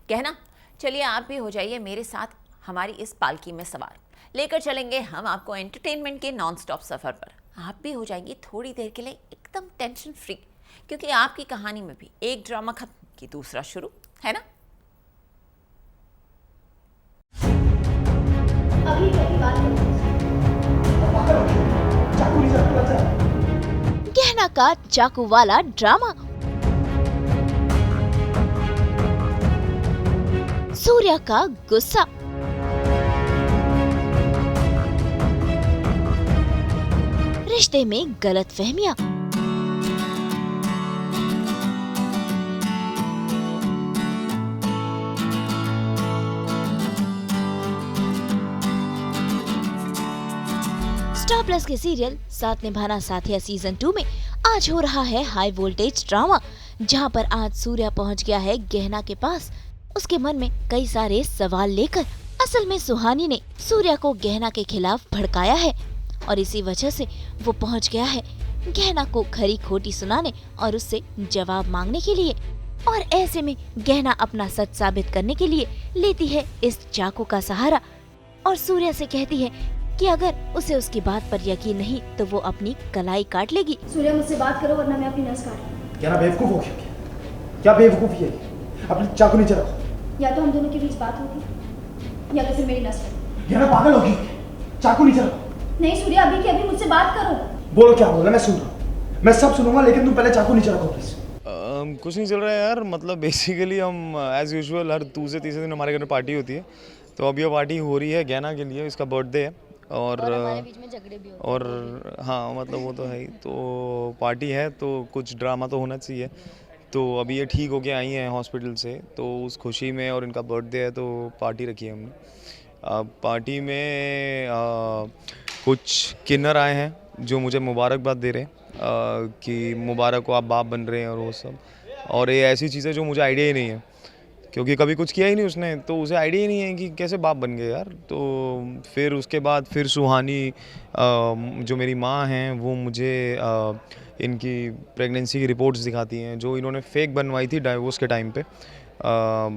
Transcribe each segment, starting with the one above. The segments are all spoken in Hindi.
कहना, चलिए आप भी हो जाइए मेरे साथ हमारी इस पालकी में सवार। लेकर चलेंगे हम आपको एंटरटेनमेंट के नॉन स्टॉप सफ़र पर। आप भी हो जाएंगी थोड़ी देर के लिए एकदम टेंशन फ्री, क्योंकि आपकी कहानी में भी एक ड्रामा खत्म कि दूसरा शुरू, है ना। अभी गहना का चाकू वाला ड्रामा। सूर्या का गुस्सा। रिश्ते में गलतफहमियां। स्टार प्लस के सीरियल साथ निभाना साथिया सीजन 2 में आज हो रहा है हाई वोल्टेज ड्रामा, जहां पर आज सूर्या पहुंच गया है गहना के पास। उसके मन में कई सारे सवाल लेकर। असल में सुहानी ने सूर्या को गहना के खिलाफ भड़काया है और इसी वजह से वो पहुंच गया है गहना को खरी खोटी सुनाने और उससे जवाब मांगने के लिए। और ऐसे में गहना अपना सच साबित करने के लिए लेती है इस चाकू का सहारा और सूर्या से कहती है कि अगर उसे उसकी बात पर यकीन नहीं तो वो अपनी कलाई काट लेगी। सूर्या, मुझसे बात करो वरना मैं अपनी नस काट। क्या ना बेवकूफ हो गया? क्या बेवकूफी है? अपनी चाकू नीचे रखो। या तो हम दोनों के बीच बात होगी या तो फिर मेरी नस काट। क्या ना पागल होगी? चाकू नीचे रखो। नहीं सूर्या, अभी की अभी मुझसे बात करो। बोलो क्या बोला, मैं सुन रहा हूँ। मैं सब सुनूंगा, लेकिन तुम पहले चाकू नीचे रखो प्लीज। कुछ नहीं चल रहा है यार, मतलब बेसिकली हम एज यूजुअल हर दूसरे तीसरे दिन हमारे घर में पार्टी होती है, तो अभी ये पार्टी हो रही है गहना के लिए, इसका बर्थडे है और हमारे बीच में झगड़े भी होते हैं। और हाँ मतलब वो तो है ही, तो पार्टी है तो कुछ ड्रामा तो होना चाहिए। तो अभी ये ठीक होके आई हैं हॉस्पिटल से, तो उस खुशी में और इनका बर्थडे है तो पार्टी रखी है हमने। पार्टी में कुछ किन्नर आए हैं जो मुझे मुबारकबाद दे रहे हैं कि मुबारक हो, आप बाप बन रहे हैं और वो सब। और ये ऐसी चीज़ें जो मुझे आइडिया ही नहीं है, क्योंकि कभी कुछ किया ही नहीं उसने, तो उसे आइडिया ही नहीं है कि कैसे बाप बन गए यार। तो फिर उसके बाद फिर सुहानी जो मेरी माँ हैं वो मुझे इनकी प्रेगनेंसी की रिपोर्ट्स दिखाती हैं जो इन्होंने फेक बनवाई थी डाइवोर्स के टाइम पे।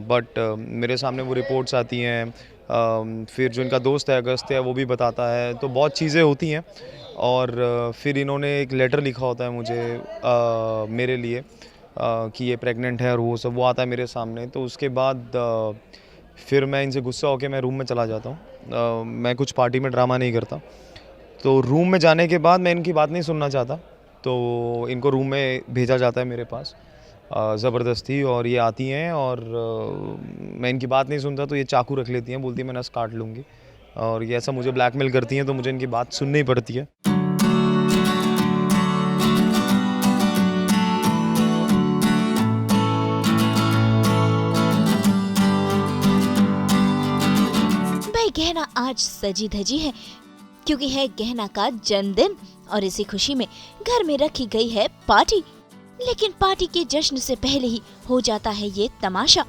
बट मेरे सामने वो रिपोर्ट्स आती हैं। फिर जो इनका दोस्त है अगस्त है वो भी बताता है, तो बहुत चीज़ें होती हैं। और फिर इन्होंने एक लेटर लिखा होता है मुझे मेरे लिए कि ये प्रेग्नेंट है और वो सब, वो आता है मेरे सामने। तो उसके बाद फिर मैं इनसे गुस्सा होकर मैं रूम में चला जाता हूँ। मैं कुछ पार्टी में ड्रामा नहीं करता, तो रूम में जाने के बाद मैं इनकी बात नहीं सुनना चाहता, तो इनको रूम में भेजा जाता है मेरे पास ज़बरदस्ती। और ये आती हैं और मैं इनकी बात नहीं सुनता तो ये चाकू रख लेती हैं, बोलती है मैं नस काट लूँगी। और ये ऐसा मुझे ब्लैकमेल करती हैं, तो मुझे इनकी बात सुननी ही पड़ती है। गहना आज सजी धजी है क्योंकि है गहना का जन्मदिन और इसी खुशी में घर में रखी गई है पार्टी। लेकिन पार्टी के जश्न से पहले ही हो जाता है ये तमाशा।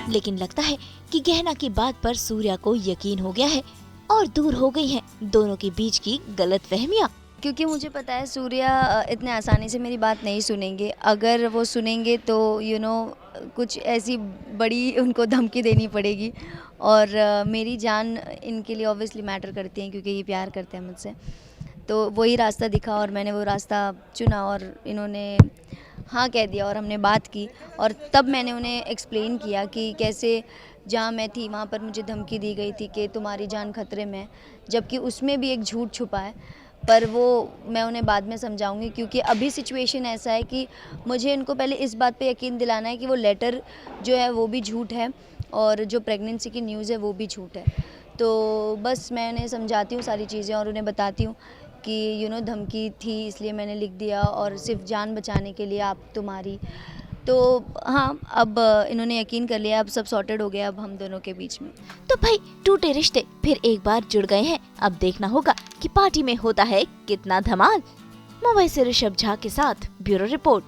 लेकिन लगता है कि गहना की बात पर सूर्या को यकीन हो गया है और दूर हो गई हैं दोनों के बीच की गलतफहमियां। क्योंकि मुझे पता है सूर्या इतने आसानी से मेरी बात नहीं सुनेंगे। अगर वो सुनेंगे तो कुछ ऐसी बड़ी उनको धमकी देनी पड़ेगी। और मेरी जान इनके लिए ऑब्वियसली मैटर करती है क्योंकि ये प्यार करते हैं मुझसे। तो वही रास्ता दिखा और मैंने वो रास्ता चुना और इन्होंने हाँ कह दिया और हमने बात की। और तब मैंने उन्हें एक्सप्लेन किया कि कैसे जहाँ मैं थी वहाँ पर मुझे धमकी दी गई थी कि तुम्हारी जान खतरे में है, जबकि उसमें भी एक झूठ छुपा है। पर वो मैं उन्हें बाद में समझाऊंगी, क्योंकि अभी सिचुएशन ऐसा है कि मुझे इनको पहले इस बात पे यकीन दिलाना है कि वो लेटर जो है वो भी झूठ है और जो प्रेगनेंसी की न्यूज़ है वो भी झूठ है। तो बस मैं उन्हें समझाती हूँ सारी चीज़ें और उन्हें बताती हूँ कि धमकी थी इसलिए मैंने लिख दिया और सिर्फ जान बचाने के लिए आप तुम्हारी। तो हाँ, अब इन्होंने यकीन कर लिया, अब सब सॉर्टेड हो गया अब हम दोनों के बीच में। तो भाई टूटे रिश्ते फिर एक बार जुड़ गए हैं। अब देखना होगा कि पार्टी में होता है कितना धमाल। मुंबई से ऋषभ झा के साथ ब्यूरो रिपोर्ट।